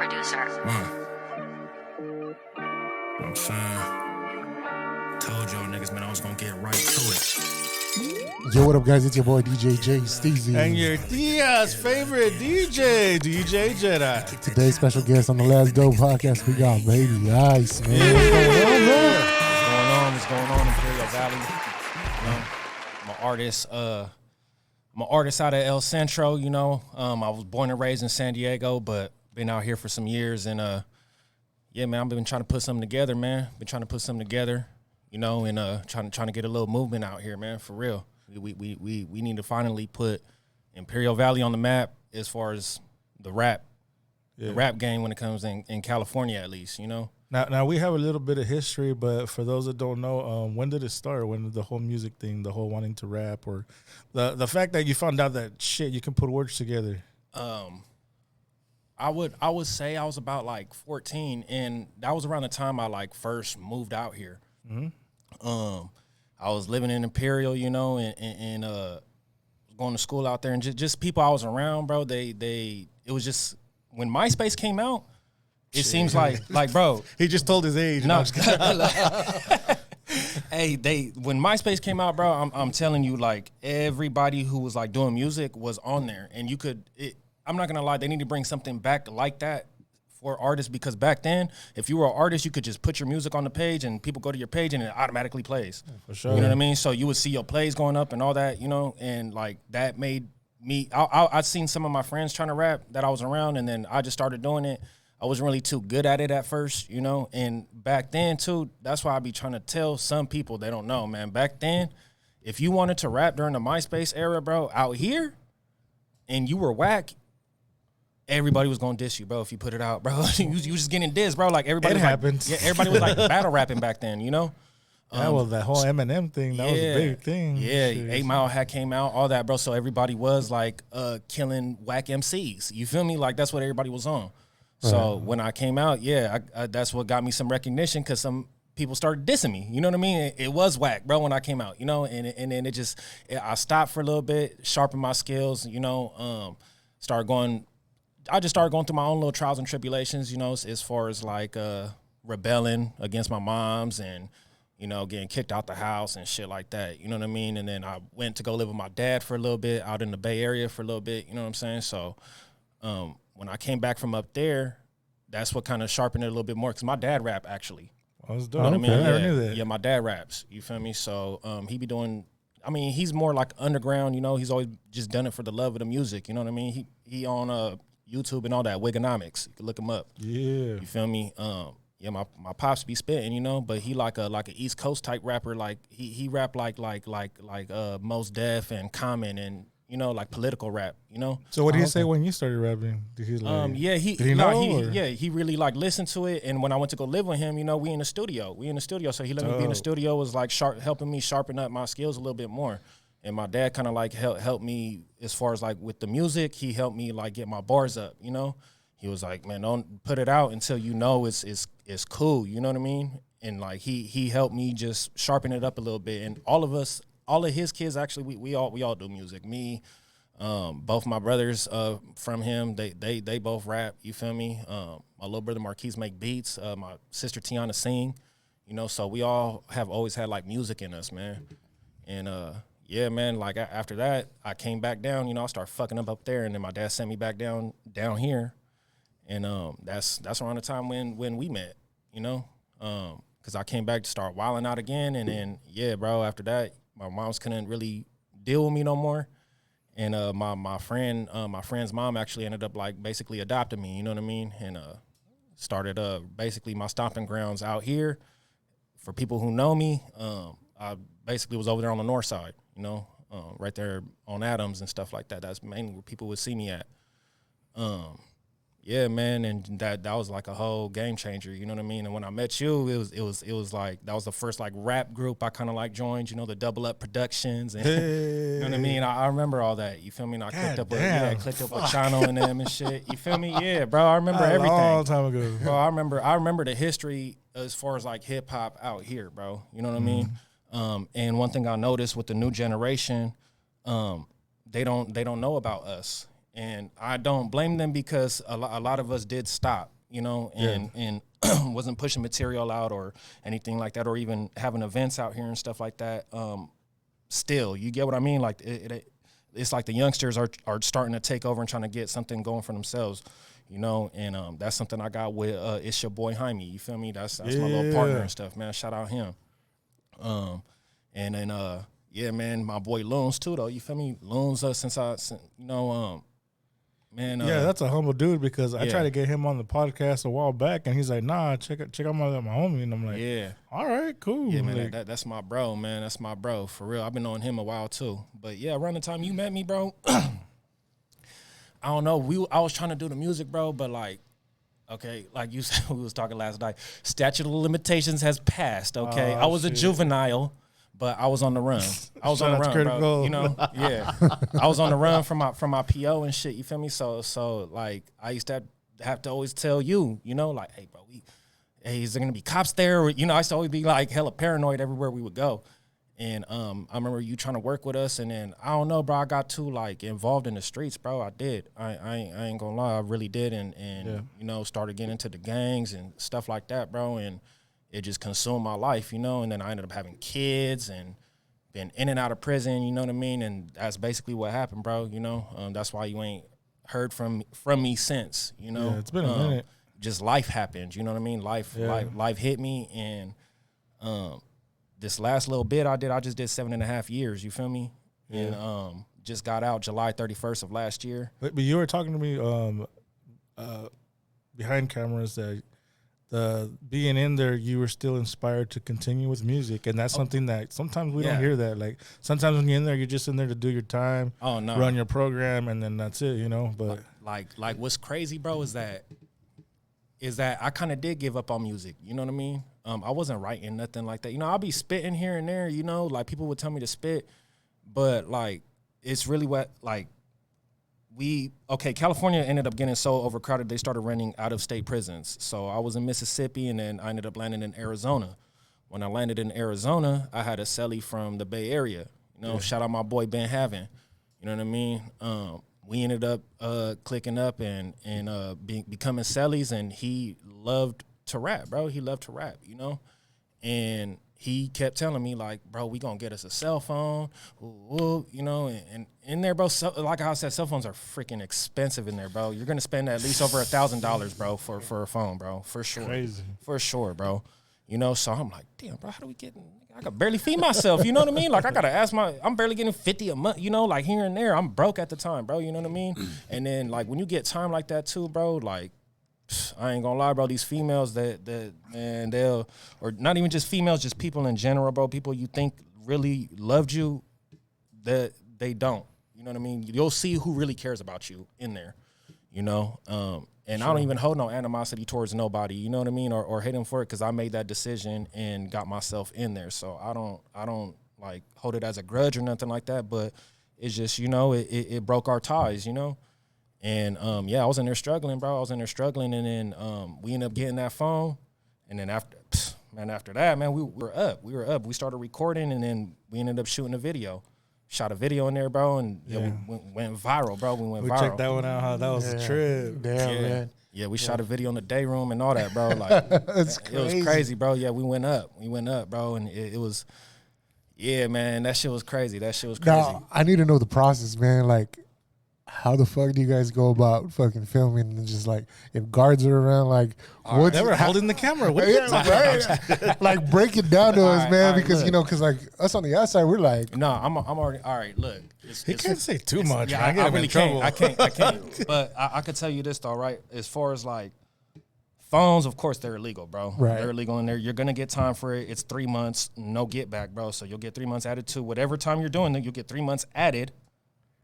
producer. I'm saying, told y'all niggas, man, I was gonna get right to it. Yo, what up, guys? It's your boy DJ J Steezy. And your Dia's favorite DJ, DJ Jedi. Today's special guest on the Last Dope podcast, we got Baby Ice, man. What's going on, Imperial Valley? You know, I'm an artist out of El Centro, you know. I was born and raised in San Diego, but been out here for some years. And, yeah, man, I've been trying to put something together, man. You know, and trying to get a little movement out here, man, for real. We need to finally put Imperial Valley on the map as far as the rap game when it comes in California, at least, you know. Now we have a little bit of history, but for those that don't know, when did it start? When did the whole music thing, the whole wanting to rap, or the fact that you found out that shit you can put words together? I would say I was about like 14, and that was around the time I like first moved out here. Mm-hmm. I was living in Imperial, you know, and going to school out there, and just people I was around, bro. It was just when MySpace came out. It seems like bro. He just told his age. No, hey, when MySpace came out, bro, I'm telling you, like everybody who was like doing music was on there, and you could. I'm not gonna lie, they need to bring something back like that for artists, because back then, if you were an artist, you could just put your music on the page, and people go to your page, and it automatically plays. For sure. You know what I mean? So you would see your plays going up and all that, you know, and like that made me. I'd seen some of my friends trying to rap that I was around, and then I just started doing it. I wasn't really too good at it at first, you know, and back then, too, that's why I be trying to tell some people they don't know, man. Back then, if you wanted to rap during the MySpace era, bro, out here, and you were whack, everybody was going to diss you, bro, if you put it out, bro. you was just getting dissed, bro. Like, everybody was happened. Like, yeah, everybody was, like, battle rapping back then, you know? Yeah, well, that whole Eminem thing, that was a big thing. Yeah, Shit. 8 Mile had came out, all that, bro. So everybody was, like, killing whack MCs. You feel me? Like, that's what everybody was on. So when I came out, I that's what got me some recognition, because some people started dissing me. You know what I mean? It was whack, bro, when I came out, you know? And then I stopped for a little bit, sharpened my skills, you know, I just started going through my own little trials and tribulations, you know, as far as like rebelling against my mom's and, you know, getting kicked out the house and shit like that. You know what I mean? And then I went to go live with my dad for a little bit out in the Bay Area for a little bit. You know what I'm saying? So when I came back from up there, that's what kind of sharpened it a little bit more, because my dad rap actually. I was doing. You know what I mean? I never knew that. Yeah, my dad raps. You feel me? So he be doing. I mean, he's more like underground. You know, he's always just done it for the love of the music. You know what I mean? He on YouTube and all that, Wigonomics. You can look him up. Yeah. You feel me? Yeah, my pops be spitting, you know, but he like a East Coast type rapper. Like he rap like Mos Def and Common, and you know, like political rap, you know. So what did he say when you started rapping? Did he like? Yeah, he really like listened to it. And when I went to go live with him, you know, we in the studio, so he let me be in the studio. Was like helping me sharpen up my skills a little bit more. And my dad kind of like helped me as far as like with the music. He helped me like get my bars up, you know. He was like, man, don't put it out until you know it's cool, you know what I mean? And like he helped me just sharpen it up a little bit. And all of his kids actually, we all do music. Me, both my brothers from him, they both rap. You feel me? My little brother Marquise make beats. My sister Tiana sing. You know, so we all have always had like music in us, man. And yeah, man, like after that, I came back down, you know, I started fucking up there, and then my dad sent me back down here. And that's around the time when we met, you know, because I came back to start wilding out again. And then, yeah, bro, after that, my moms couldn't really deal with me no more. And my friend's mom actually ended up like basically adopting me, you know what I mean? And started basically my stomping grounds out here. For people who know me, I basically was over there on the north side, you know, right there on Adams and stuff like that. That's mainly where people would see me at. Yeah, man, and that was like a whole game changer, you know what I mean? And when I met you, it was like that was the first like rap group I kind of like joined, you know, the Double Up Productions, and you know what I mean? I remember all that, you feel me? And I clicked up with Chano and them and shit, you feel me? Yeah, bro, I remember everything. A long time ago. Bro, I remember the history as far as like hip hop out here, bro. You know what I mean? And one thing I noticed with the new generation, they don't know about us. And I don't blame them, because a lot of us did stop. you know, and wasn't pushing material out or anything like that, or even having events out here and stuff like that. Still, you get what I mean? Like it's like the youngsters are starting to take over and trying to get something going for themselves, you know. And that's something I got with it's your boy Jaime. You feel me? That's my little partner and stuff, man. Shout out him. And then yeah, man, my boy Loons too, though. You feel me? Loons, man. Yeah, that's a humble dude because I tried to get him on the podcast a while back, and he's like, "Nah, check out my homie," and I'm like, yeah, all right, cool. Yeah, man, like, that's my bro, man. That's my bro for real. I've been knowing him a while too, but yeah, around the time you met me, bro, I don't know. I was trying to do the music, bro, but like, okay, like you said, we was talking last night. Statute of limitations has passed. Okay, I was a juvenile. But I was on the run. I was on the run, bro. You know, yeah. I was on the run from my PO and shit. You feel me? So like I used to have to always tell you, you know, like, hey, bro, hey, is there gonna be cops there? Or, you know, I used to always be like hella paranoid everywhere we would go. And I remember you trying to work with us, and then I don't know, bro. I got too like involved in the streets, bro. I did. I ain't gonna lie, I really did, and you know, started getting into the gangs and stuff like that, bro. And it just consumed my life, you know, and then I ended up having kids and been in and out of prison, you know what I mean? And that's basically what happened, bro, you know? That's why you ain't heard from me since, you know? Yeah, it's been a minute. Just life happened, you know what I mean? Life hit me, and this last little bit I just did 7.5 years, you feel me? Yeah. And just got out July 31st of last year. But you were talking to me behind cameras that being in there, you were still inspired to continue with music, and that's something that sometimes we don't hear that. Like sometimes when you're in there, you're just in there to do your time, run your program, and then that's it, you know. But like what's crazy, bro, is that I kind of did give up on music. You know what I mean? I wasn't writing nothing like that. You know, I'll be spitting here and there. You know, like people would tell me to spit, but like it's really what like. California ended up getting so overcrowded, they started renting out-of-state prisons. So I was in Mississippi, and then I ended up landing in Arizona. When I landed in Arizona, I had a cellie from the Bay Area. You know, shout out my boy Ben Havin. You know what I mean? We ended up clicking up and becoming cellies, and he loved to rap, bro. He loved to rap, you know? And he kept telling me, like, bro, we gonna get us a cell phone, you know, and in there, bro, like I said, cell phones are freaking expensive in there, bro. You're gonna spend at least over $1,000, bro, for a phone, bro, for sure. Crazy. For sure, bro. You know, so I'm like, damn, bro, how do we get, I can barely feed myself, you know what I mean? Like, I gotta ask I'm barely getting 50 a month, you know, like here and there. I'm broke at the time, bro, you know what I mean? And then, like, when you get time like that too, bro, like, I ain't gonna lie, bro. These females that man, or not even just females, just people in general, bro. People you think really loved you, that they don't. You know what I mean? You'll see who really cares about you in there. You know, and I don't even hold no animosity towards nobody. You know what I mean? Or hate them for it, because I made that decision and got myself in there. So I don't like hold it as a grudge or nothing like that. But it's just, you know, it broke our ties. You know. And, I was in there struggling, bro. And then we ended up getting that phone. And then after that, man, we were up. We started recording, and then we ended up shooting a video. Shot a video in there, bro, and we went viral, bro. We checked that one out, huh? That was a trip. Damn, man. Yeah, we shot a video in the day room and all that, bro. Like, it was crazy, bro. Yeah, we went up, bro, and it was, yeah, man, that shit was crazy. Now, I need to know the process, man. Like, how the fuck do you guys go about fucking filming, and just like if guards are around, like what's they were holding the camera? What are you talking right? Like break it down to us, man, because look. you know, because like us on the outside, we're like, no, I'm already all right. Look, he can't say too much. Yeah, I really can't. I can't. But I could tell you this though, right? As far as like phones, of course they're illegal, bro. Right. They're illegal in there. You're gonna get time for it. It's 3 months, no get back, bro. So you'll get 3 months added to whatever time you're doing. Then you'll get 3 months added.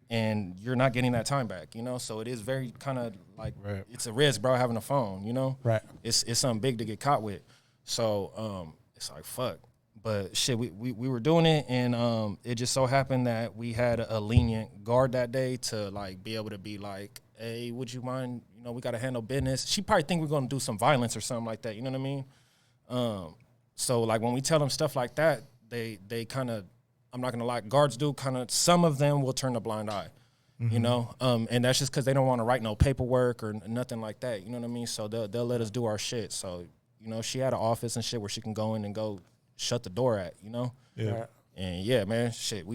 And you're not getting that time back, you know? So it is very kind of like, It's a risk, bro, having a phone, you know? Right. It's something big to get caught with. So it's like, fuck. But shit, we were doing it, and it just so happened that we had a lenient guard that day to, like, be able to be like, hey, would you mind, you know, we got to handle business. She probably think we're going to do some violence or something like that, you know what I mean? So, like, when we tell them stuff like that, they kind of, I'm not gonna lie, guards do kind of, some of them will turn a blind eye. You know, and that's just because they don't want to write no paperwork or nothing like that. You know what I mean? So they'll let us do our shit. So, you know, she had an office and shit where she can go in and go shut the door at, you know? Yeah. And yeah, man, shit,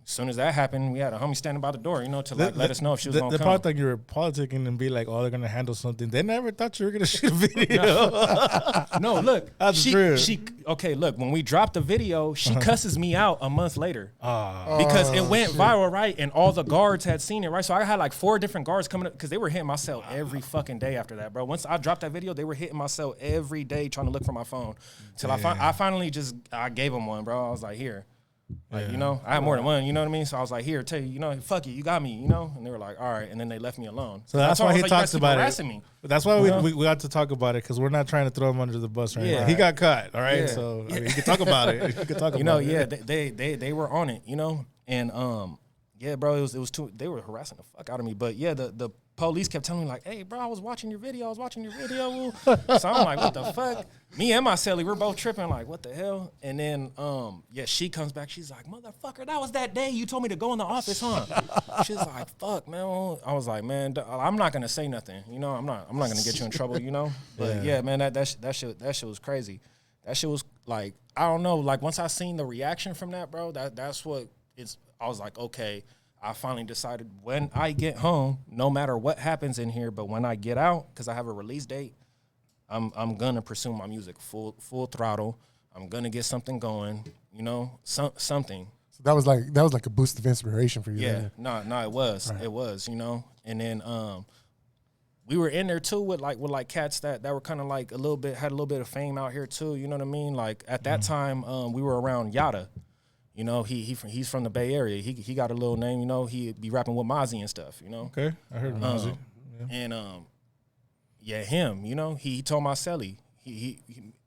as soon as that happened, we had a homie standing by the door, you know, to like let us know if she was going to come. The part that you were politicking and be like, oh, they're going to handle something. They never thought you were going to shoot a video. No, look. That's true. Okay, look, when we dropped the video, she cusses me out a month later. Because it went viral, right? And all the guards had seen it, right? So I had like 4 different guards coming up because they were hitting my cell every fucking day after that, bro. Once I dropped that video, they were hitting my cell every day trying to look for my phone. Till I finally I gave them one, bro. I was like, here. Like, you know, I had more than one, you know what I mean? So I was like, here, tell you, you know, fuck it, you got me, you know? And they were like, all right. And then they left me alone. So that's why he talks about it. Me. That's why we got to talk about it, because we're not trying to throw him under the bus right now. He got caught, all right? So I mean, you can talk about it. You can talk about it. They were on it, you know? And, yeah, bro, it was too, they were harassing the fuck out of me. But, yeah, the police kept telling me, like, hey, bro, I was watching your video. So I'm like, what the fuck? Me and my celly, we're both tripping, like, what the hell? And then, yeah, she comes back. She's like, motherfucker, that was that day you told me to go in the office, huh? She's like, fuck, man. I was like, man, I'm not going to say nothing. You know, I'm not going to get you in trouble, you know? But, yeah, man, that shit was crazy. That shit was, like, I don't know. Like, once I seen the reaction from that, bro, that's what I was like, okay, I finally decided when I get home, no matter what happens in here, but when I get out, because I have a release date, I'm gonna pursue my music full throttle. I'm gonna get something going, you know, something. So that was like a boost of inspiration for you. Yeah, no, it was, right. It was, you know, and then we were in there too with cats that were kind of like had a little bit of fame out here too. You know what I mean? Like at that time, we were around Yada. You know, he's from the Bay Area. He got a little name, you know. He'd be rapping with Mozzie and stuff, you know. Okay, I heard Mozzie. And yeah, him, you know. He told my celly.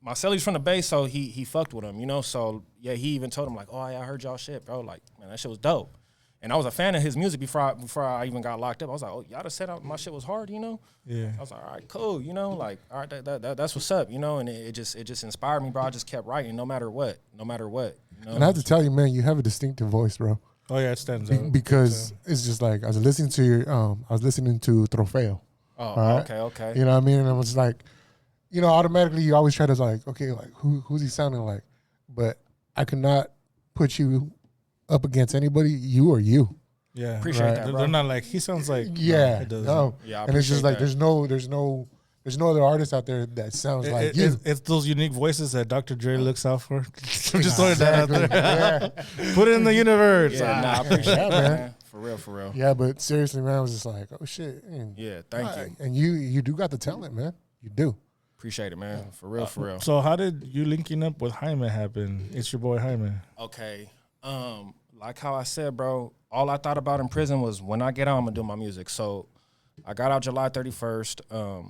My celly's from the Bay, so he fucked with him, you know. So yeah, he even told him like, oh yeah, I heard y'all shit, bro. Like, man, that shit was dope. And I was a fan of his music before I even got locked up. I was like, oh, y'all just said my shit was hard, you know. Yeah. I was like, all right, cool, you know, like, all right, that's what's up, you know. And it just inspired me, bro. I just kept writing, no matter what. You know? And I have to tell you, man, you have a distinctive voice, bro. Oh yeah, it stands out. Because it's just like I was listening to Trofeo. Oh, right? Okay. You know what I mean? And I was like, you know, automatically you always try to like, okay, like who's he sounding like? But I could not put you up against anybody, you or you. Yeah, appreciate that, bro. They're not like he sounds like. Yeah, it does. no. Yeah, and it's just like there's no other artist out there that sounds like you. It's those unique voices that Dr. Dre looks out for. I'm just throwing that out there. Yeah. Put it in the universe. Yeah, I appreciate that, man. For real. Yeah, but seriously, man, I was just like, oh shit. And, yeah, thank you. And you do got the talent, man. You do. Appreciate it, man. For real. So how did you linking up with Jaime happen? It's your boy Jaime. Okay. Like how I said, bro, all I thought about in prison was when I get out, I'm gonna do my music. So I got out July 31st.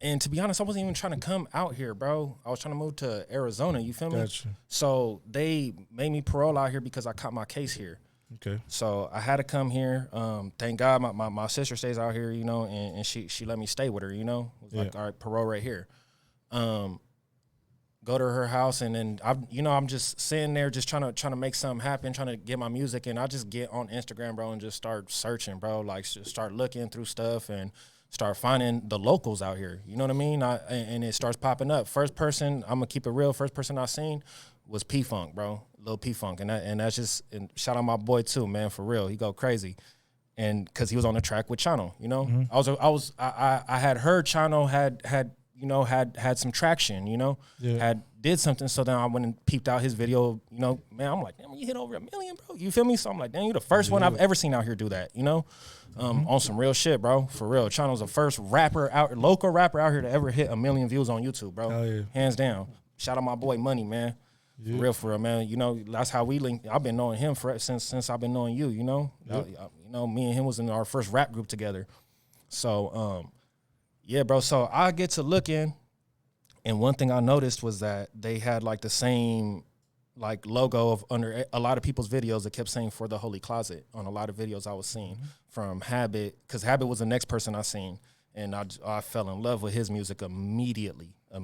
And to be honest, I wasn't even trying to come out here, bro. I was trying to move to Arizona, you feel me? Gotcha. So they made me parole out here because I caught my case here. Okay. So I had to come here. Thank God my sister stays out here, you know, and she let me stay with her, you know. It was like, all right, parole right here. Go to her house, and then I'm just sitting there just trying to make something happen, trying to get my music, and I just get on Instagram, bro, and just start searching, bro, like just start looking through stuff and start finding the locals out here. You know what I mean? And it starts popping up. First person, I'm gonna keep it real. First person I seen was P-Funk, bro, Lil P-Funk, and that's just, and shout out my boy too, man, for real. He go crazy, and because he was on the track with Chano, you know. Mm-hmm. I had heard Chano had some traction, you know, did something. So then I went and peeped out his video, you know, man, I'm like, damn, you hit over 1 million, bro. You feel me? So I'm like, damn, you the first one I've ever seen out here do that, you know, on some real shit, bro, for real. Chano's the first local rapper out here to ever hit 1 million views on YouTube, bro. Oh, yeah. Hands down. Shout out my boy Money, man. Yeah. For real, man. You know, that's how we linked. I've been knowing him since I've been knowing you, you know. You know, me and him was in our first rap group together. So, yeah, bro. So I get to looking, and one thing I noticed was that they had like the same like logo of under a lot of people's videos that kept saying "For the Holy Closet" on a lot of videos I was seeing from Habit, because Habit was the next person I seen, and I fell in love with his music immediately. I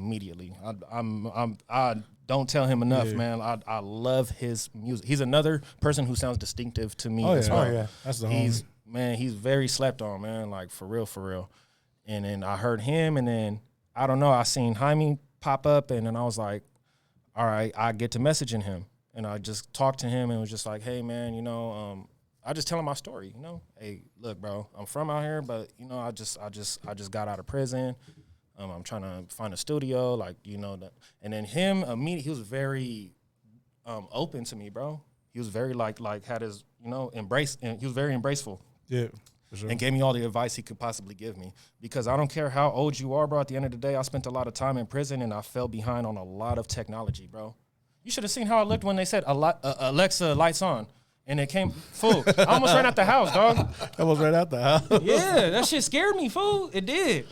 don't tell him enough, man. I love his music. He's another person who sounds distinctive to me as well. Oh yeah, that's the homie. man, he's very slept on, man, like for real. And then I heard him, and then I don't know, I seen Jaime pop up, and then I was like, all right, I get to messaging him, and I just talked to him and was just like, hey man, you know, I just tell him my story, you know, hey, look, bro, I'm from out here, but you know, I just got out of prison. I'm trying to find a studio, like, you know, and then him immediately, he was very open to me, bro. He was very like had his, you know, embrace, and he was very embraceful. Yeah, for sure. And gave me all the advice he could possibly give me. Because I don't care how old you are, bro. At the end of the day, I spent a lot of time in prison, and I fell behind on a lot of technology, bro. You should have seen how I looked when they said Alexa, lights on. And it came, fool. I almost ran out the house, dog. Almost ran out the house. Yeah, that shit scared me, fool. It did.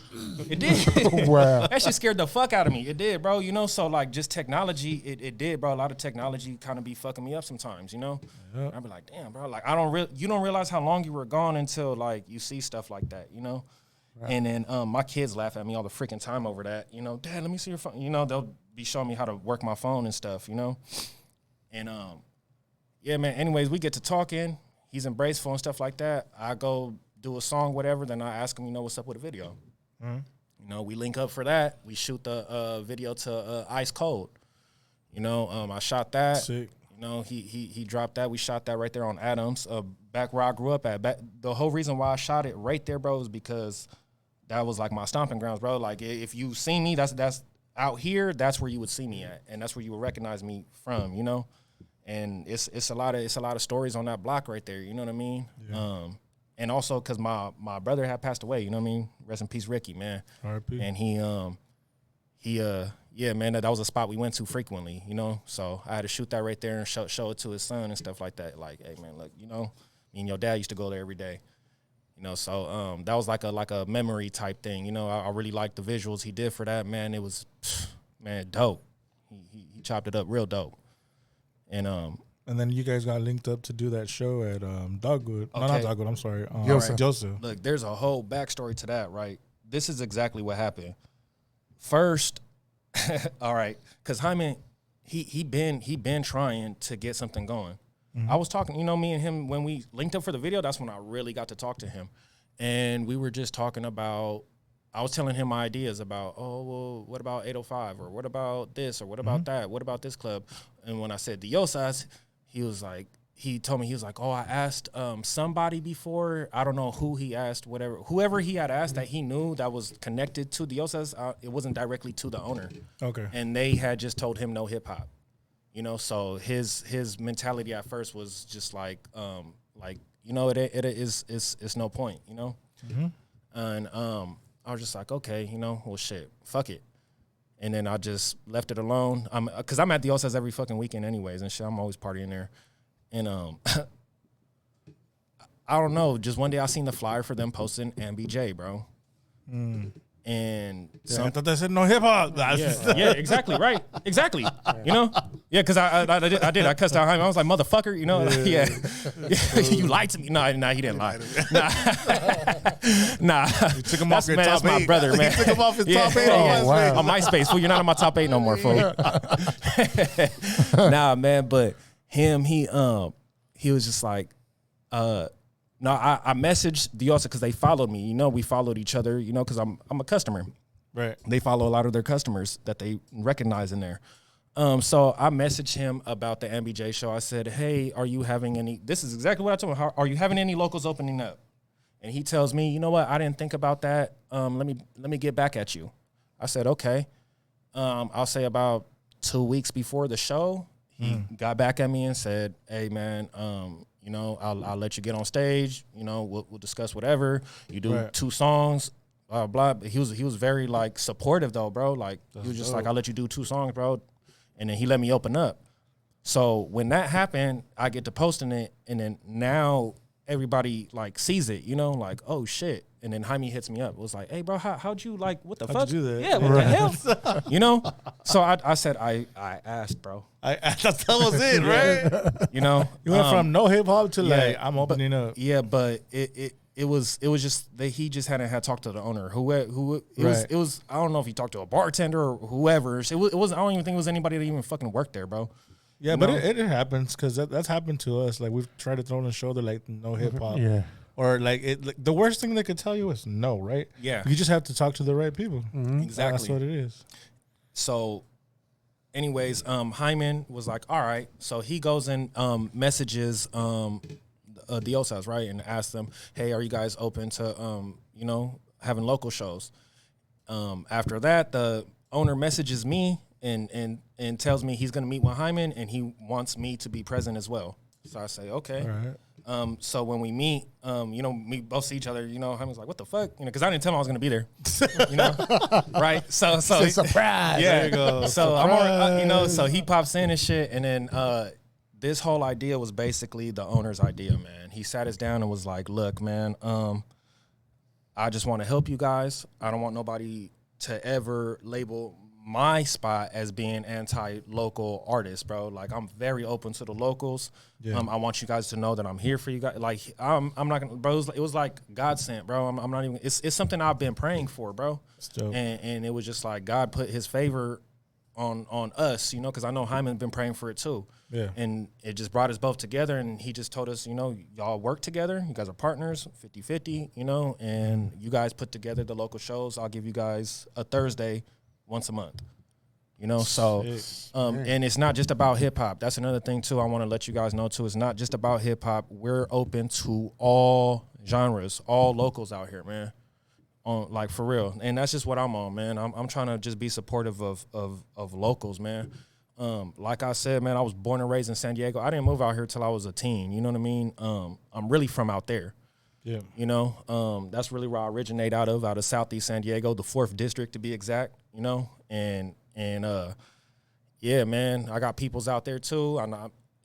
Wow. That shit scared the fuck out of me. It did, bro. You know, so like just technology, it did, bro. A lot of technology kind of be fucking me up sometimes, you know? Yep. I'd be like, damn, bro. Like, you don't realize how long you were gone until like you see stuff like that, you know? Right. And then my kids laugh at me all the freaking time over that. You know, Dad, let me see your phone. You know, they'll be showing me how to work my phone and stuff, you know? And yeah, man, anyways, we get to talking. He's embraceful and stuff like that. I go do a song, whatever. Then I ask him, you know, what's up with the video? Mm-hmm. You know, we link up for that. We shoot the video to Ice Cold. You know, I shot that. Sick. You know, he dropped that. We shot that right there on Adams, back where I grew up at. The whole reason why I shot it right there, bro, is because that was like my stomping grounds, bro. Like, if you see me, that's out here, that's where you would see me at. And that's where you would recognize me from, you know? And it's a lot of stories on that block right there. You know what I mean? Yeah. And also because my brother had passed away. You know what I mean? Rest in peace, Ricky, man. R.I.P. And yeah, man, that was a spot we went to frequently. You know, so I had to shoot that right there and show it to his son and stuff like that. Like, hey, man, look, you know, me and your dad used to go there every day. You know, so that was like a memory type thing. You know, I really liked the visuals he did for that. Man, it was, man, dope. He chopped it up real dope. And then you guys got linked up to do that show at Dogwood. Okay. No, not Dogwood. I'm sorry. Joseph. Look, there's a whole backstory to that, right? This is exactly what happened. First, all right, because Hyman, he been trying to get something going. Mm-hmm. I was talking, you know, me and him when we linked up for the video. That's when I really got to talk to him, and we were just talking about. I was telling him my ideas about, oh, well, what about 805? Or what about this? Or what about that? What about this club? And when I said Diosas, he told me, he was like, oh, I asked somebody before. I don't know who he asked, whoever he had asked that he knew that was connected to Diosas, it wasn't directly to the owner. Okay. And they had just told him no hip hop. You know, so his mentality at first was just like, you know, it's no point, you know? Mm-hmm. And I was just like, okay, you know, well, shit, fuck it. And then I just left it alone. Because I'm at the Osas every fucking weekend anyways and shit. I'm always partying there. And I don't know, just one day I seen the flyer for them posting MBJ, bro. Mm. And I thought they said no hip hop. Yeah, exactly, right, exactly. You know, yeah, because I did. I cussed out him. I was like, motherfucker, you know, yeah. You lied to me. Nah, he didn't lie. Nah. You took him off your top 8. That's my brother, man. You took him off his top 8 on MySpace. Fool, you're not on my top 8 no more, fool. Nah, man, but him, he was just like, no, I messaged Diosa because they followed me. You know, we followed each other, you know, because I'm a customer. Right. They follow a lot of their customers that they recognize in there. So I messaged him about the MBJ show. I said, hey, are you having any, this is exactly what I told him. Are you having any locals opening up? And he tells me, you know what, I didn't think about that. Let me get back at you. I said, okay. I'll say about 2 weeks before the show, he got back at me and said, hey, man, you know, I'll let you get on stage. You know, we'll discuss whatever. You do 2 songs, blah, blah. He was very, like, supportive, though, bro. Like, he was just like, I'll let you do 2 songs, bro. And then he let me open up. So when that happened, I get to posting it, and then now everybody, like, sees it, you know, like, oh, shit. And then Jaime hits me up. It was like, hey, bro, how'd you, like, what the fuck? How'd you do that? Yeah, what the hell? You know? So I said, I asked, bro. That was it, right? You know? You went from no hip-hop to, like, I'm opening up. Yeah, but it was just that he just hadn't had talked to the owner. It was I don't know if he talked to a bartender or whoever. It was I don't even think it was anybody that even fucking worked there, bro. Yeah, but it happens because that's happened to us. Like, we've tried to throw on a show that, like, no hip hop. Yeah. Or the worst thing they could tell you is no, right? Yeah. You just have to talk to the right people. Mm-hmm. Exactly. That's what it is. So anyways, Hyman was like, all right. So he goes and messages Diosas, right? And asks them, hey, are you guys open to, having local shows? After that, the owner messages me and tells me he's going to meet with Hyman and he wants me to be present as well. So I say, okay. All right. So when we meet, we both see each other, Hyman's like, what the fuck? Because I didn't tell him I was going to be there, right? So It's a surprise. yeah. There you go. So I'm already, so he pops in and shit. And then this whole idea was basically the owner's idea, man. He sat us down and was like, look, man, I just want to help you guys. I don't want nobody to ever label my spot as being anti-local artists, bro. Like, I'm very open to the locals. Yeah. I want you guys to know that I'm here for you guys. Like, I'm not gonna, bro. It was like God sent, bro. I'm not even. It's something I've been praying for, bro. And it was just like God put His favor on us, because I know Hyman's been praying for it too. Yeah. And it just brought us both together, and he just told us, y'all work together. You guys are partners, 50-50, and you guys put together the local shows. I'll give you guys a Thursday once a month, so, and it's not just about hip hop. That's another thing too. I want to let you guys know too. It's not just about hip hop. We're open to all genres, all locals out here, man. Like, for real. And that's just what I'm on, man. I'm trying to just be supportive of locals, man. Like I said, man, I was born and raised in San Diego. I didn't move out here till I was a teen. You know what I mean? I'm really from out there. Yeah. That's really where I originate out of Southeast San Diego, the 4th district to be exact, and yeah, man, I got peoples out there too.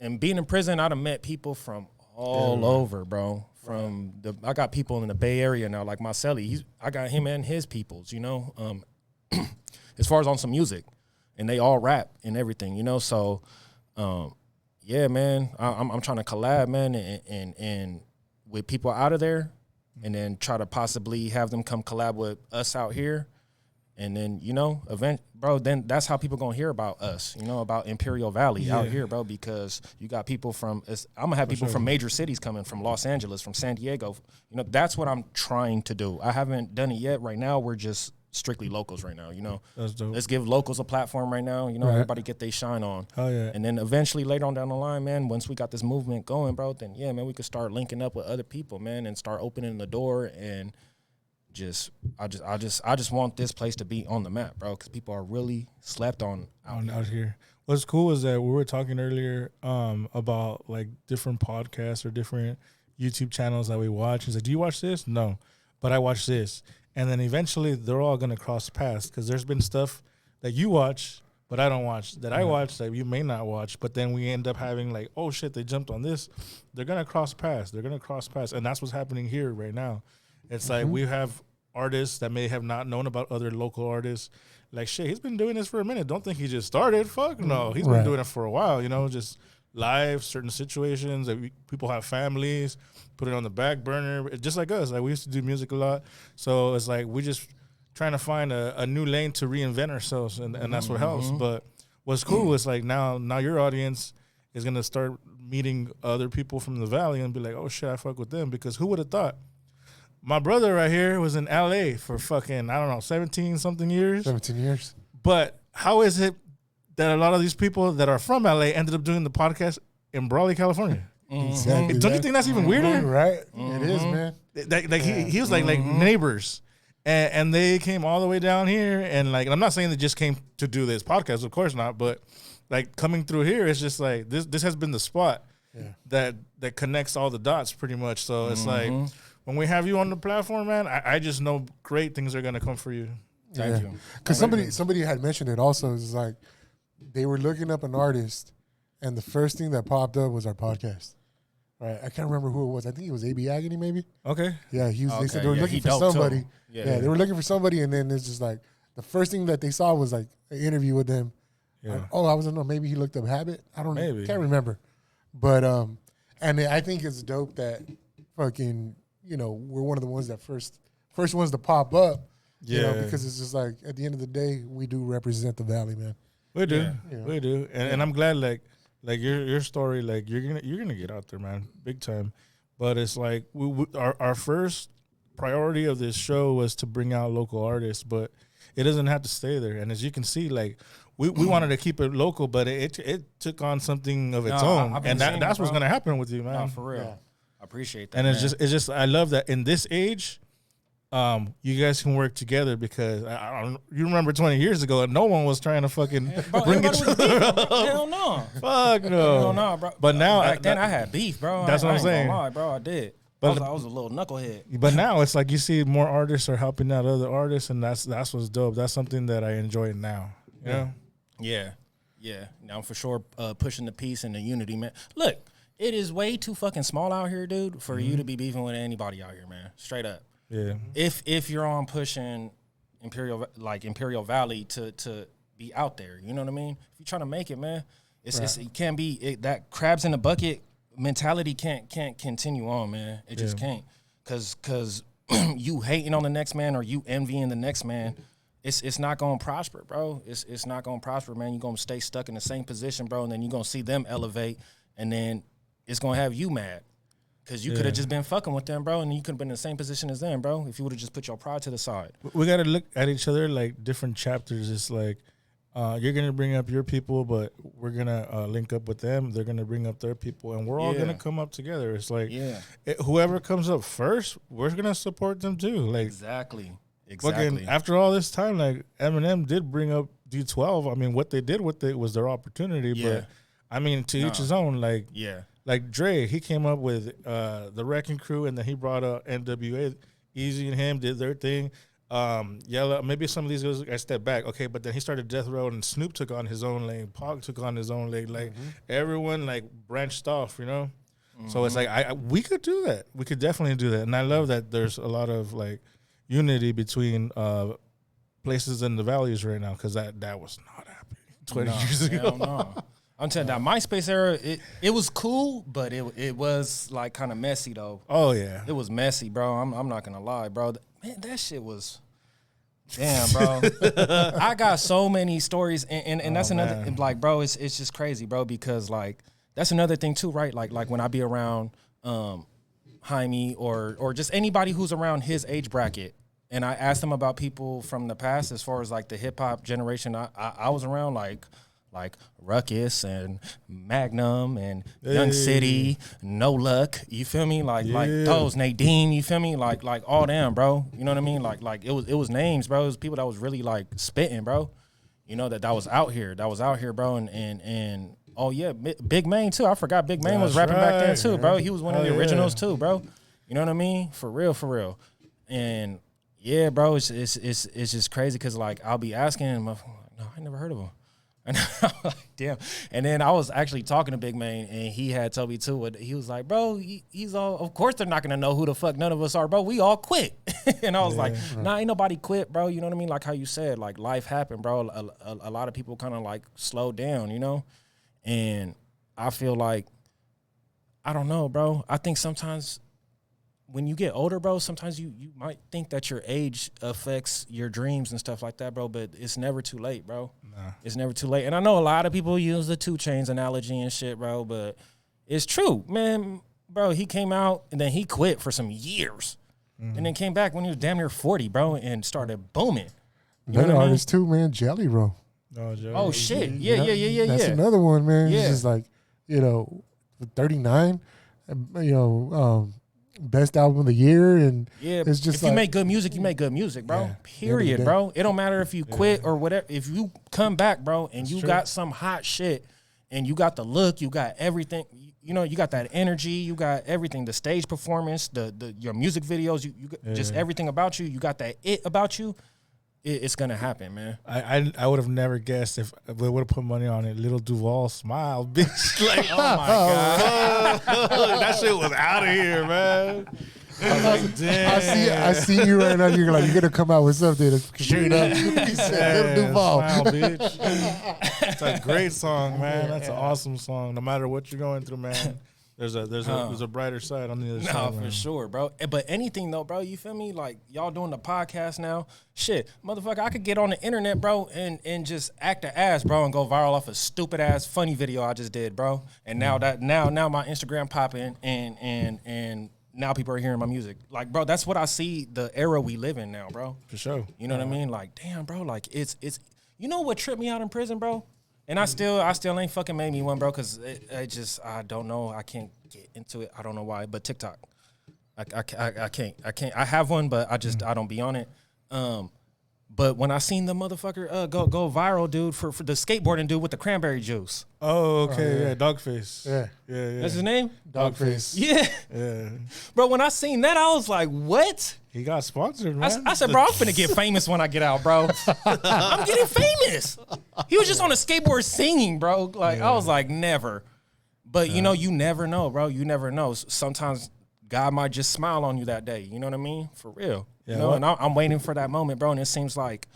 And being in prison, I'd have met people from all over, bro. I got people in the Bay Area now, like Marcelli. I got him and his peoples, as far as on some music, and they all rap and everything, So, yeah, man, I'm trying to collab, man, and with people out of there, and then try to possibly have them come collab with us out here. And then, then that's how people gonna hear about us, about Imperial Valley out here, bro, because you got people I'm gonna have people from major cities coming, from Los Angeles, from San Diego. That's what I'm trying to do. I haven't done it yet. Right now, we're just strictly locals right now, That's dope. Let's give locals a platform right now, everybody get their shine on. Oh, yeah. And then eventually later on down the line, man, once we got this movement going, bro, then, yeah, man, we could start linking up with other people, man, and start opening the door and I just want this place to be on the map, bro, because people are really slept on out here. What's cool is that we were talking earlier about like different podcasts or different YouTube channels that we watch. He's like, do you watch this? No, but I watch this. And then eventually they're all going to cross paths because there's been stuff that you watch but I don't watch, that I watch that you may not watch, but then we end up having like, oh shit, they jumped on this. They're going to cross paths. And that's what's happening here right now. It's like we have artists that may have not known about other local artists. Like, shit, he's been doing this for a minute. Don't think he just started. Fuck no. He's been doing it for a while, just live, certain situations. That people have families, put it on the back burner, just like us. Like, we used to do music a lot. So it's like we just trying to find a new lane to reinvent ourselves, and that's what helps. But what's cool is like now your audience is going to start meeting other people from the Valley and be like, oh, shit, I fuck with them. Because who would have thought? My brother right here was in L.A. for fucking, 17-something years. 17 years. But how is it that a lot of these people that are from L.A. ended up doing the podcast in Brawley, California? Exactly. Don't you think that's even weirder? Right. It is, man. Like he was like neighbors. And they came all the way down here. And like, I'm not saying they just came to do this podcast, of course not. But like coming through here, it's just like this has been the spot that connects all the dots pretty much. So it's like, when we have you on the platform, man, I just know great things are going to come for you. Thank you. Because somebody had mentioned it also. It's like they were looking up an artist, and the first thing that popped up was our podcast. Right, I can't remember who it was. I think it was A.B. Agony, maybe. Okay. Yeah, they said they were looking for somebody. Yeah, they were looking for somebody, and then it's just like the first thing that they saw was like an interview with them. Yeah. Like, I don't know. Maybe he looked up Habit. I don't know. Can't remember. But and I think it's dope that fucking we're one of the ones that first ones to pop up. Yeah. Because it's just like at the end of the day, we do represent the Valley, man. We do. Yeah. We do. And I'm glad like your story, like you're gonna get out there, man, big time. But it's like our first priority of this show was to bring out local artists, but it doesn't have to stay there. And as you can see, like we wanted to keep it local, but it took on something of its own, and that's what's gonna happen with you, man. No, for real. Yeah. I appreciate that. And it's just I love that in this age, you guys can work together because you remember 20 years ago and no one was trying to fucking bring each other up. Hell no. Fuck no. Hell no, bro. But now back then I had beef, bro. That's what I'm saying. Lie, bro. I did. But I was a little knucklehead. But now it's like you see more artists are helping out other artists, and that's what's dope. That's something that I enjoy now. You know? Yeah. Now for sure, pushing the peace and the unity, man. Look, it is way too fucking small out here, dude, for you to be beefing with anybody out here, man. Straight up. Yeah. If you're on pushing Imperial Valley to be out there, you know what I mean? If you're trying to make it, man, it can't be that crabs in the bucket mentality can't continue on, man. It just can't, cause you hating on the next man or you envying the next man, it's not gonna prosper, bro. It's not gonna prosper, man. You're gonna stay stuck in the same position, bro, and then you're gonna see them elevate, and then it's gonna have you mad, cause you could have just been fucking with them, bro, and you could have been in the same position as them, bro, if you would have just put your pride to the side. We gotta look at each other like different chapters. It's like, you're going to bring up your people, but we're going to link up with them. They're going to bring up their people, and we're all going to come up together. It's like whoever comes up first, we're going to support them too. Like Exactly. Fucking, after all this time, like Eminem did bring up D12. I mean, what they did with it was their opportunity, but I mean, to each his own. Like, like Dre, he came up with the Wrecking Crew, and then he brought up NWA. Easy and him did their thing. Yella, maybe some of these guys I stepped back, okay, but then he started Death Row, and Snoop took on his own lane, Pac took on his own lane, like everyone like branched off, you know. So it's like we could do that, we could definitely do that, and I love that there's a lot of like unity between places in the valleys right now, because that was not happening 20 years ago. No. I'm telling you, that MySpace era, it was cool, but it was like kind of messy though. Oh yeah, it was messy, bro. I'm not gonna lie, bro. Man, that shit was, damn, bro. I got so many stories, and that's another, like, bro, it's just crazy, bro, because like that's another thing too, right? Like when I be around Jaime or just anybody who's around his age bracket, and I ask them about people from the past as far as like the hip hop generation I was around, like Ruckus and Magnum and Young City, No Luck, you feel me? Like those Nadine, you feel me? Like all them, bro. You know what I mean? Like it was names, bro. It was people that was really like spitting, bro. You know that was out here, bro. And oh yeah, Big Mane too. I forgot Big Mane was rapping back then too, bro. He was one of the originals too, bro. You know what I mean? For real. And yeah, bro, it's just crazy because like I'll be asking him, no, I never heard of him. And I'm like, damn. And then I was actually talking to Big Mane, and he had told me too. He was like, bro, he's all, of course they're not gonna know who the fuck none of us are, bro. We all quit. And I was like, nah, ain't nobody quit, bro. You know what I mean? Like how you said, like life happened, bro. A lot of people kind of like slowed down, you know? And I feel like, I don't know, bro. I think sometimes when you get older, bro, sometimes you might think that your age affects your dreams and stuff like that, bro, but it's never too late, bro. Nah. It's never too late. And I know a lot of people use the 2 Chainz analogy and shit, bro, but it's true. Man, bro, he came out and then he quit for some years and then came back when he was damn near 40, bro, and started booming. Another artist too, man, Jelly Roll. Oh, shit. Yeah. That's another one, man. Yeah. He's just like, 39, best album of the year, and it's just if you make good music, you make good music, bro. Period, bro. It don't matter if you quit or whatever. If you come back, bro, and you got some hot shit, and you got the look, you got everything. You know, you got that energy, you got everything. The stage performance, your music videos, you just everything about you. You got that it about you. It's gonna happen, man. I would have never guessed if we would have put money on it. Little Duval smile, bitch. Like, oh my god, that shit was out of here, man. I was like, damn. I see you right now. You're gonna come out with something that's straight up. He said, Little Duval, smile, bitch. It's a great song, man. That's an awesome song. No matter what you're going through, man. There's a brighter side on the other side. No, for sure, bro. But anything though, bro, you feel me? Like y'all doing the podcast now, shit, motherfucker, I could get on the internet, bro, and just act the ass, bro, and go viral off a stupid ass funny video I just did, bro. And now now my Instagram popping and now people are hearing my music. Like, bro, that's what I see the era we live in now, bro. For sure. You know what I mean? Like, damn, bro, like it's you know what tripped me out in prison, bro? And I still ain't fucking made me one, bro, because I don't know. I can't get into it. I don't know why, but TikTok. I can't. I have one, but I don't be on it. But when I seen the motherfucker go viral, dude, for the skateboarding dude with the cranberry juice. Oh, okay, yeah, Dogface. Yeah. That's his name? Dogface. Yeah. Bro, when I seen that, I was like, what? He got sponsored, man. I said, bro, I'm finna get famous when I get out, bro. I'm getting famous. He was just on a skateboard singing, bro. Like, I was like, never. But, you know, you never know, bro. You never know. Sometimes God might just smile on you that day. You know what I mean? For real. Yeah, you know, and I'm waiting for that moment, bro. And it seems like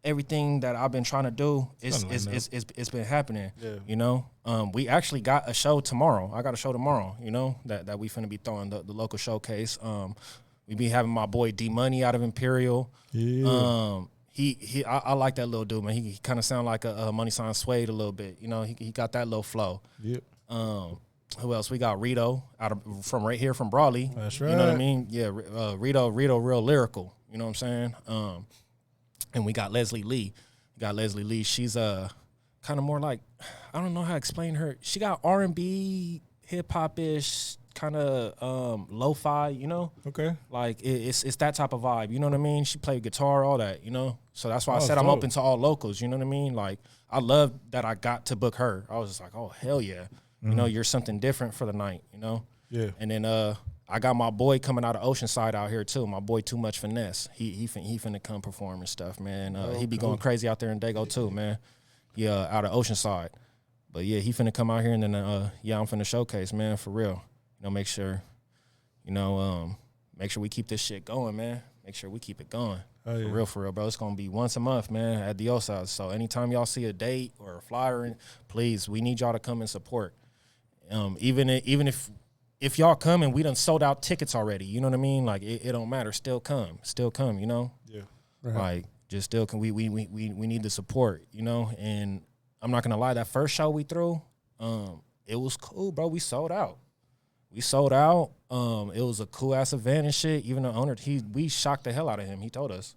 everything that I've been trying to do it's been happening. Yeah. You know, we actually got a show tomorrow. I got a show tomorrow. You know that we finna be throwing the local showcase. We be having my boy D Money out of Imperial. Yeah. I like that little dude, man. He kind of sound like a Money Sign Suede a little bit. You know, he got that little flow. Yep. Who else? We got Rito from right here from Brawley. That's right. You know what I mean? Yeah, Rito, real lyrical. You know what I'm saying? And we got Leslie Lee. She's kind of more like, I don't know how to explain her. She got R&B, hip hop ish, kind of lo-fi. You know? Okay. Like it's that type of vibe. You know what I mean? She played guitar, all that. You know? So that's why I said I'm open to all locals. You know what I mean? Like I love that I got to book her. I was just like, oh hell yeah. You know, you're something different for the night, you know? Yeah. And then I got my boy coming out of Oceanside out here too. My boy Too Much Finesse. He finna come perform and stuff, man. He be going crazy out there in Dago too, man. Yeah, out of Oceanside. But yeah, he finna come out here and then I'm finna showcase, man, for real. You know, make sure we keep this shit going, man. Make sure we keep it going. Oh, yeah. For real, bro. It's gonna be once a month, man, at the Osage. So anytime y'all see a date or a flyer, please, we need y'all to come and support. Even if y'all come and we done sold out tickets already, you know what I mean? Like it don't matter. Still come, you know? Yeah. Right. Like just still come. We need the support, you know? And I'm not gonna lie, that first show we threw, it was cool, bro. We sold out. It was a cool ass event and shit. Even the owner, we shocked the hell out of him. He told us.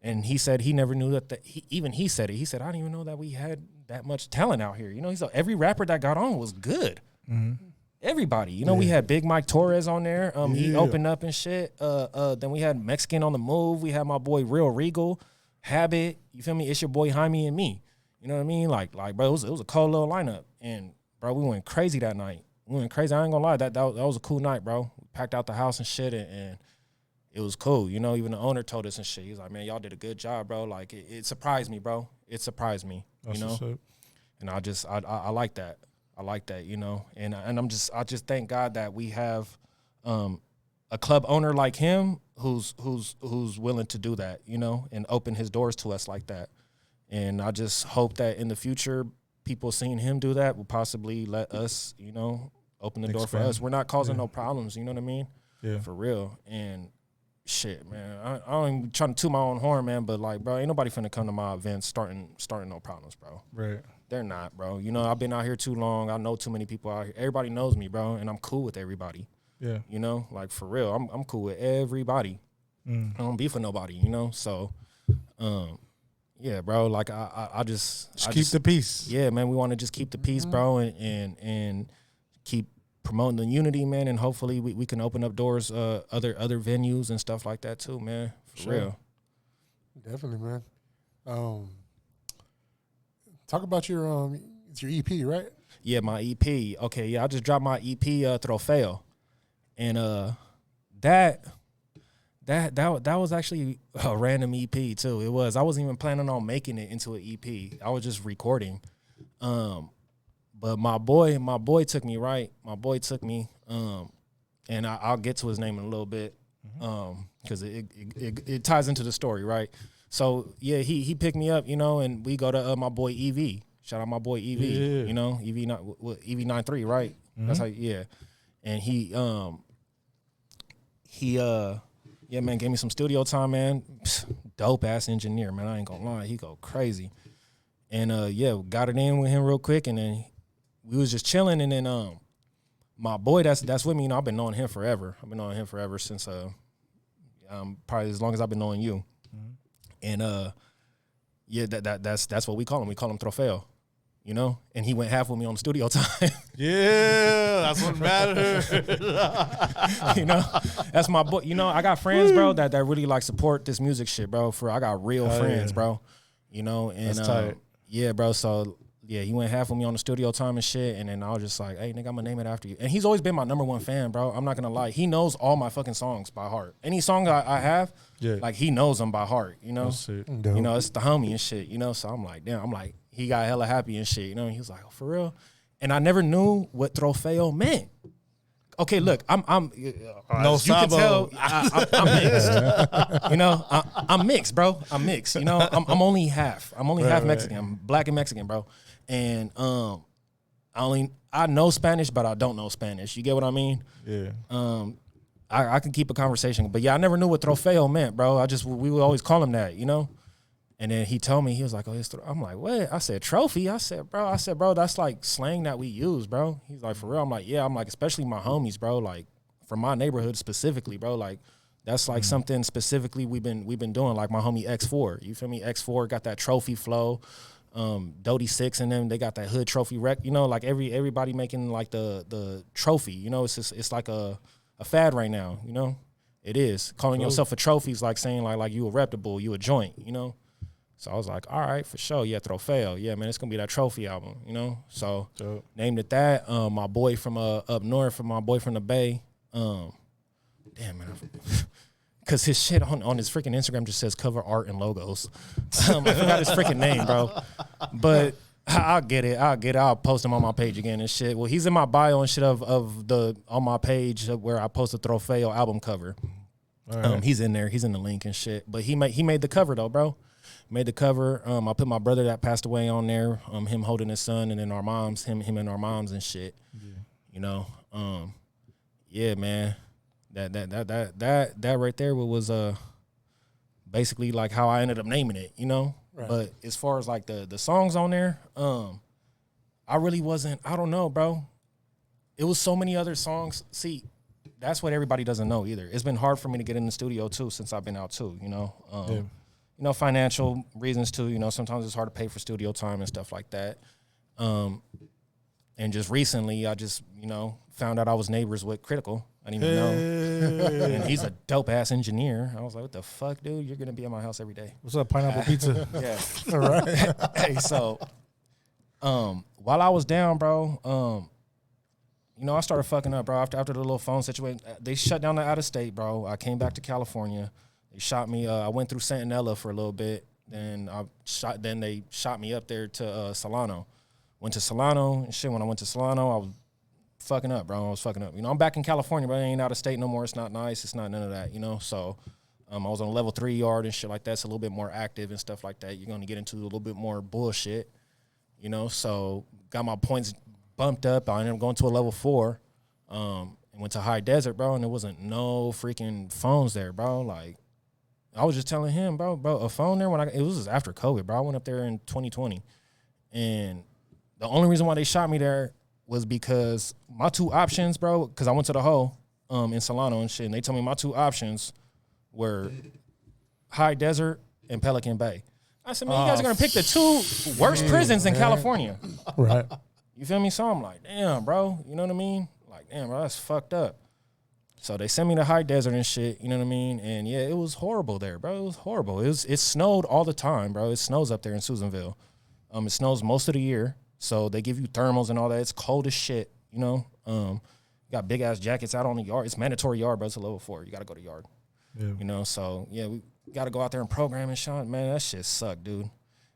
And he said he never knew that he said it. He said, I didn't even know that we had that much talent out here. You know, he said every rapper that got on was good. Mm-hmm. Everybody. You know, we had Big Mike Torres on there. He opened up and shit. Then we had Mexican on the Move. We had my boy Real Regal, Habit. You feel me? It's your boy Jaime and me. You know what I mean? Like bro, it was a cold little lineup. And bro, we went crazy that night. I ain't gonna lie. That was a cool night, bro. We packed out the house and shit and it was cool. You know, even the owner told us and shit. He's like, man, y'all did a good job, bro. Like it surprised me, bro. It surprised me. That's, you know? And I like that. I like that, you know, and I just thank God that we have a club owner like him who's willing to do that, you know, and open his doors to us like that. And I just hope that in the future, people seeing him do that will possibly let us, you know, open the door for us. We're not causing no problems, you know what I mean? Yeah, for real. And shit, man, I don't even trying to toot my own horn, man, but like, bro, ain't nobody finna come to my events starting no problems, bro. Right. They're not, bro. You know, I've been out here too long. I know too many people out here. Everybody knows me, bro, and I'm cool with everybody. Yeah. You know, like for real, I'm cool with everybody. I don't beef with nobody, you know. So, yeah, bro. Like I just keep the peace. Yeah, man. We want to just keep the peace, bro, and keep promoting the unity, man. And hopefully we can open up doors, other venues and stuff like that too, man. For real. Definitely, man. Talk about your it's your EP, right? Yeah, my EP. Okay, yeah, I just dropped my EP, Trofeo, and that was actually a random EP too. It was. I wasn't even planning on making it into an EP. I was just recording. But my boy took me right. My boy took me, and I'll get to his name in a little bit, because it ties into the story, right? So yeah, he picked me up, you know, and we go to my boy EV. Shout out my boy EV, you know, EV 93, right? That's how, yeah. and yeah, man, gave me some studio time, man. Dope ass engineer, man. I ain't gonna lie, he go crazy. And yeah, got it in with him real quick, and then we was just chilling, and then my boy that's with me, you know, I've been knowing him forever. I've been knowing him forever since probably as long as I've been knowing you. And yeah, that's what we call him. We call him Trofeo. You know, and he went half with me on studio time. Yeah, that's what matters. You know, that's my boy. You know, I got friends, bro, that really like support this music shit, bro. I got real friends, bro. You know, and that's tight. Yeah, bro. So yeah, he went half with me on the studio time and shit, and then I was just like, hey, nigga, I'm gonna name it after you. And he's always been my #1 fan, bro. I'm not gonna lie. He knows all my fucking songs by heart. Any song I have, like he knows them by heart. You know, you know, it's the homie and shit. You know, so I'm like, damn. I'm like. He got hella happy and shit, you know. And he was like, "Oh, for real?" And I never knew what trofeo meant. Okay, look, I'm no you can tell I'm mixed. You know, I'm mixed, bro. I'm mixed. You know, I'm only half. I'm only half Mexican. I'm black and Mexican, bro. And I know Spanish, but I don't know Spanish. You get what I mean? Yeah. I can keep a conversation, but yeah, I never knew what trofeo meant, bro. We would always call him that, you know. And then he told me, he was like, "Oh, I'm like, what?" I said, "Trophy." I said, bro, that's like slang that we use, bro. He's like, "For real?" I'm like, "Yeah." I'm like, especially my homies, bro. Like from my neighborhood specifically, bro. Like that's like something specifically we've been doing. Like my homie X4, you feel me? X4 got that trophy flow. Doty 6 and them, they got that hood trophy rec. You know, like everybody making like the trophy. You know, it's like a fad right now. You know, it is calling yourself a trophy is like saying like you a reputable, you a joint. You know. So I was like, all right, for sure. Yeah, Trofeo. Yeah, man, it's going to be that trophy album, you know? So named it that. My boy from up north, my boy from the Bay. Damn, man. Because his shit on his freaking Instagram just says cover art and logos. I forgot his freaking name, bro. But I'll get it. I'll post him on my page again and shit. Well, he's in my bio and shit on my page where I post a Trofeo album cover. Right. He's in there. He's in the link and shit. But he made the cover, though, bro. Made the cover. I put my brother that passed away on there. Him holding his son, and then our moms, him and our moms and shit. Yeah. You know. Yeah, man. That right there was basically like how I ended up naming it. You know. Right. But as far as like the songs on there, I really wasn't. I don't know, bro. It was so many other songs. See, that's what everybody doesn't know either. It's been hard for me to get in the studio too since I've been out too. You know. Yeah. You know, financial reasons too. You know, sometimes it's hard to pay for studio time and stuff like that. And just recently, I just, you know, found out I was neighbors with Critical. I didn't even know. And he's a dope ass engineer. I was like, what the fuck, dude? You're gonna be at my house every day. What's up, pineapple pizza? Yeah. All right. Hey, so while I was down, bro, you know, I started fucking up, bro. After the little phone situation, they shut down the out of state, bro. I came back to California. They shot me. I went through Santanella for a little bit. Then they shot me up there to Solano. Went to Solano and shit. When I went to Solano, I was fucking up, bro. I was fucking up. You know, I'm back in California, but I ain't out of state no more. It's not nice. It's not none of that. You know. So I was on a level 3 yard and shit like that. It's a little bit more active and stuff like that. You're gonna get into a little bit more bullshit. You know. So got my points bumped up. I ended up going to a level 4. And went to High Desert, bro. And there wasn't no freaking phones there, bro. Like. I was just telling him, bro, a phone there it was just after COVID, bro. I went up there in 2020. And the only reason why they shot me there was because my 2 options, bro, because I went to the hole in Solano and shit, and they told me my 2 options were High Desert and Pelican Bay. I said, man, you guys are going to pick the 2 worst prisons in California. Right. You feel me? So I'm like, damn, bro. You know what I mean? Like, damn, bro, that's fucked up. So they sent me to High Desert and shit, you know what I mean? And yeah, it was horrible there, bro. It was horrible. It snowed all the time, bro. It snows up there in Susanville. It snows most of the year. So they give you thermals and all that. It's cold as shit, you know? You got big ass jackets out on the yard. It's mandatory yard, bro. It's a level 4. You got to go to yard. Yeah. You know, so yeah, we got to go out there and program and shit. Man, that shit sucked, dude.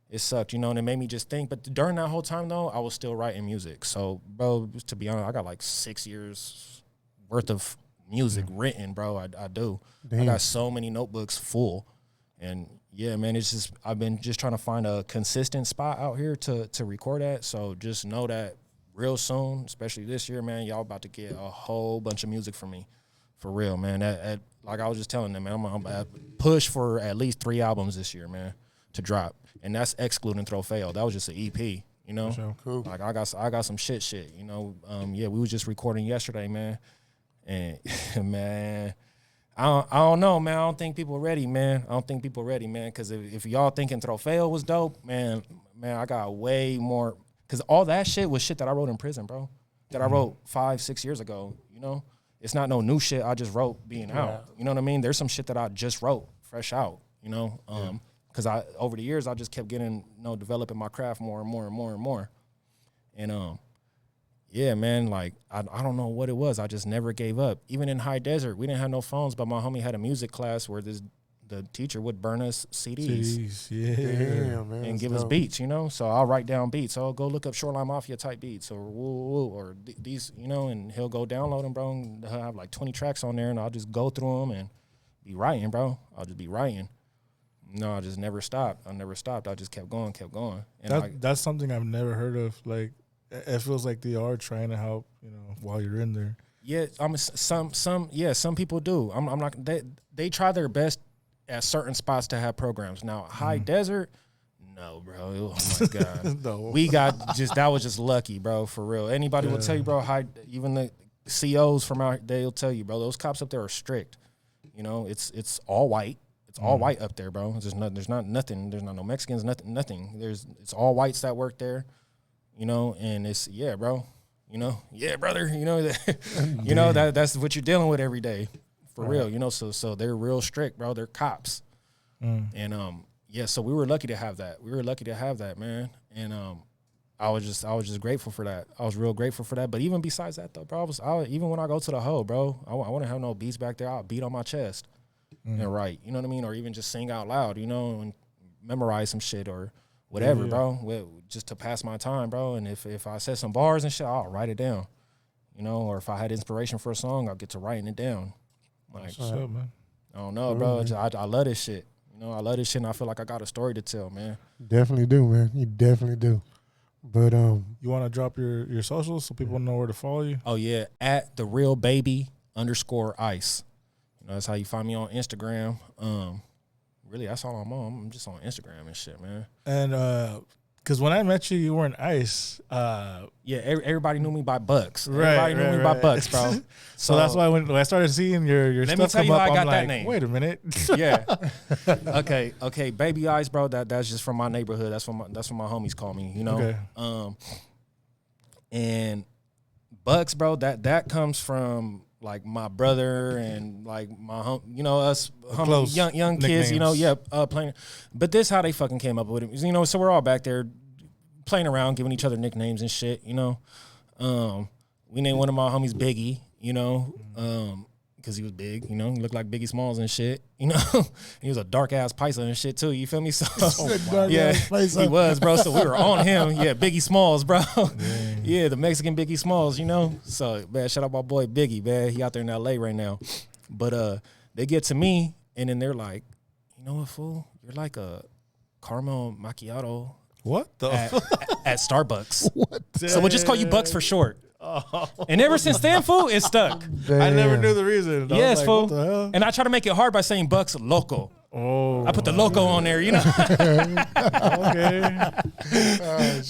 It sucked, you know, and it made me just think. But during that whole time, though, I was still writing music. So, bro, to be honest, I got like 6 years worth of music written, bro. I do. Damn. I got so many notebooks full. And yeah, man, it's just I've been just trying to find a consistent spot out here to record at. So just know that real soon, especially this year, man, y'all about to get a whole bunch of music from me. For real, man. Like I was just telling them, man, I'm gonna push for at least 3 albums this year, man, to drop. And that's excluding Trofeo. That was just an EP, you know? Sure. Cool. Like I got some shit, you know? Yeah, we was just recording yesterday, man. And, man, I don't know, man. I don't think people ready, man. Because if y'all thinking Trofeo was dope, man, I got way more. Because all that shit was shit that I wrote in prison, bro. That I wrote 5-6 years ago, you know? It's not no new shit I just wrote being out. You know what I mean? There's some shit that I just wrote fresh out, you know? Because over the years, I just kept getting, you know, developing my craft more and more and more and more. And, yeah, man, like, I don't know what it was. I just never gave up. Even in high desert, we didn't have no phones, but my homie had a music class where the teacher would burn us CDs. Damn, man, and give us beats, you know? So I'll write down beats. So I'll go look up Shoreline Mafia type beats or woo, woo, or these, you know, and he'll go download them, bro. And he'll have like 20 tracks on there, and I'll just go through them and be writing, bro. I'll just be writing. No, I just never stopped. I just kept going. And that's something I've never heard of. Like, it feels like they are trying to help, you know, while you're in there. Yeah, some people do. I'm not. They try their best at certain spots to have programs. Now, high desert, no, bro. Oh my god, no. We got that was just lucky, bro. For real. Anybody will tell you, bro. Even the COs from out, they'll tell you, bro. Those cops up there are strict. You know, it's all white. It's all white up there, bro. There's not nothing. There's not no Mexicans. Nothing. It's all whites that work there. You know, and it's bro. You know, brother. You know that. You know that's what you're dealing with every day. For real, you know, so they're real strict, bro. They're cops. And so we were lucky to have that. Man. And I was just grateful for that. I was real grateful for that. But even besides that though, bro, even when I go to the hoe, bro, I want to have no beats back there. I'll beat on my chest and write, you know what I mean? Or even just sing out loud, you know, and memorize some shit or whatever, bro, just to pass my time, bro. And if I said some bars and shit, I'll write it down, you know, or if I had inspiration for a song, I'll get to writing it down. Like, what's up, man? I don't know, bro. I love this shit. You know, I love this shit, and I feel like I got a story to tell, man. Definitely do, man. You definitely do. But you want to drop your socials so people know where to follow you? Oh yeah, at @therealbaby_ice. You know, that's how you find me on Instagram. Really, that's all I'm on. I'm just on Instagram and shit, man. And because when I met you, you were in Ice. Everybody knew me by Bucks. Everybody knew me by Bucks, bro. So that's why when I started seeing your stuff come up, I'm like, name. Wait a minute. Yeah. Okay. Baby Ice, bro. That's just from my neighborhood. That's what my homies call me. You know. Okay. And Bucks, bro. That comes from like my brother and like my you know, us homies, young kids, you know, playing. But this how they fucking came up with it, you know. So we're all back there playing around, giving each other nicknames and shit, you know. We named one of my homies Biggie, you know, because he was big, you know, he looked like Biggie Smalls and shit, you know. He was a dark ass paisa and shit too, you feel me? So he was, bro. So we were on him, Biggie Smalls, bro. Yeah, the Mexican Biggie Smalls, you know. So man, shout out my boy Biggie, man. He out there in LA right now. But they get to me and then they're like, you know what, fool? You're like a caramel macchiato. What the at Starbucks. What? So we'll just call you Bucks for short. Oh. And ever since then, fool, it's stuck. Damn. I never knew the reason. Yes, like, fool. what the hell? And I try to make it hard by saying Bucks Loco. Oh, I put the loco on there, you know. Okay.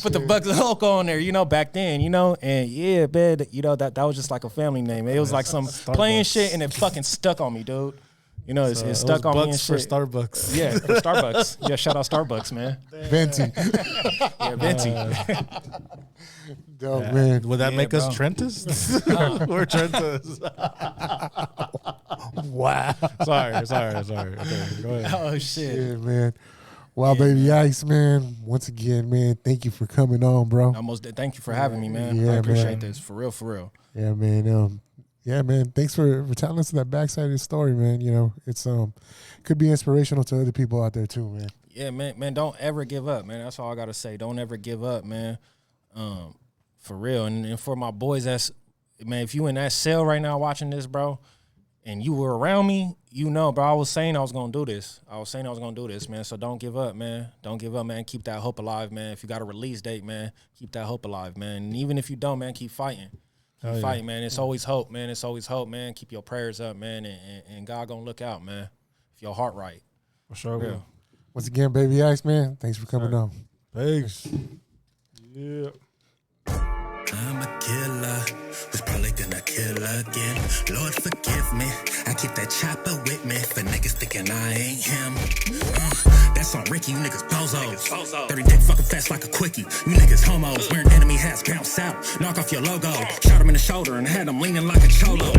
Put the Bucks Loco on there, you know, back then, you know. And yeah, man, you know, that was just like a family name. It was like some playing shit and it fucking stuck on me, dude. You know, it's stuck on me and shit. For Starbucks. Yeah, for Starbucks. Yeah, shout out Starbucks, man. Venti. Venti. Dope, man. Would that make us Trentus? We're Trentus. Wow. Sorry. Okay, go ahead. Oh, shit. Yeah, man. Wow, Baby Ice, man. Once again, man, thank you for coming on, bro. Thank you for having me, man. Yeah, I appreciate man. this. For real. Yeah, man. Yeah, man. Thanks for telling us that backside of the story, man. You know, it's could be inspirational to other people out there too, man. Yeah, man. Don't ever give up, man. That's all I gotta say. Don't ever give up, man. For real. And for my boys, man, if you in that cell right now watching this, bro, and you were around me, you know, bro, I was saying I was going to do this. Man. So don't give up, man. Don't give up, man. Keep that hope alive, man. If you got a release date, man, keep that hope alive, man. And even if you don't, man, keep fighting. Keep fighting, man. It's always hope, man. It's always hope, man. Keep your prayers up, man, and God going to look out, man, if your heart right. For sure, will. Once again, Baby Ice, man, thanks for coming on. Thanks. Yeah. I'm a killer, who's probably gonna kill again. Lord, forgive me. I keep that chopper with me for niggas thinking I ain't him. That's on Ricky, you niggas bozos. 30 dick fucking fast like a quickie. You niggas homos, wearing enemy hats, bounce out. Knock off your logo. Shot him in the shoulder and had him leaning like a cholo.